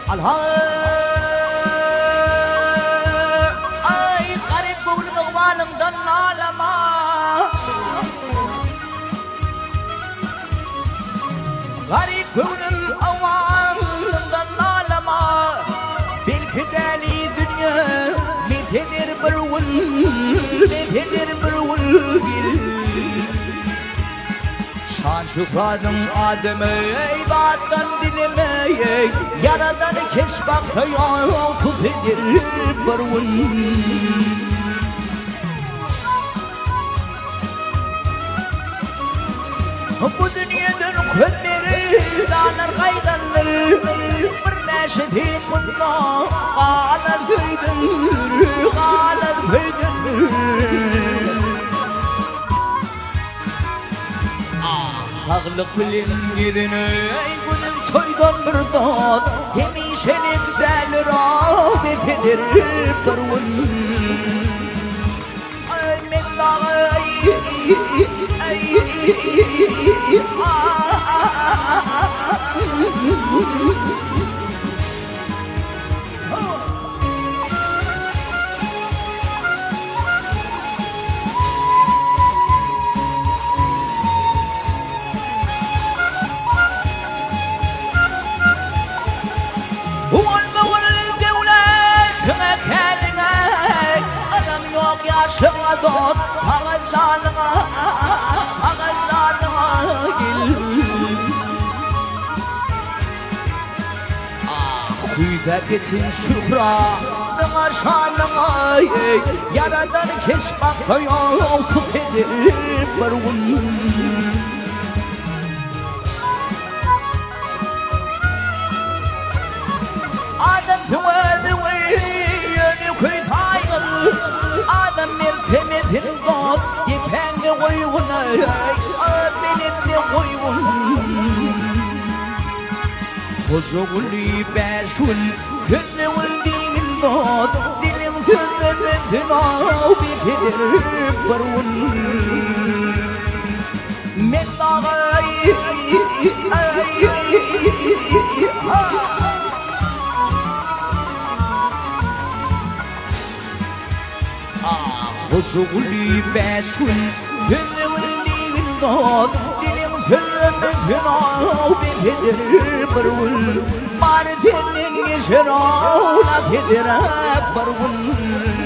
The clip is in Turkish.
Alha ay garip bulmak varlığından ağlama. Garip gönlüm avarlığından ağlama. Belki deli dünya methedir bir vul, methedir bir vul gil. Şan şükranım Adem'e eyvattan dilime yaradan kesbak hayatı edir bir vul. Bu dünyadan könleri dağlar kaydanlar bir neşetim bununla ağlar köydenler ağlar köydenler. Sağlık bilin gidin ey günün toydan bir dağ hemişelik derler afetidir bir vun. Ay men dağ Şımadot ağaçlarına gel. Kuyda betin şükra Dına şanına yaradan kesbak hayatı edir bir vun. Adam tüvedi yönü kuytayıl Adam mertemetin God Yepenge koyun Belimde koyun Koşuguli beşun Sözde ul değil God Dilim sözde metin Bitidir bir vun. Men dağay Koşuguli beşun Sözde ul değil God Dilim sözde metin Bitidir bir vun. Marifenin geçer ağına gider bir vun.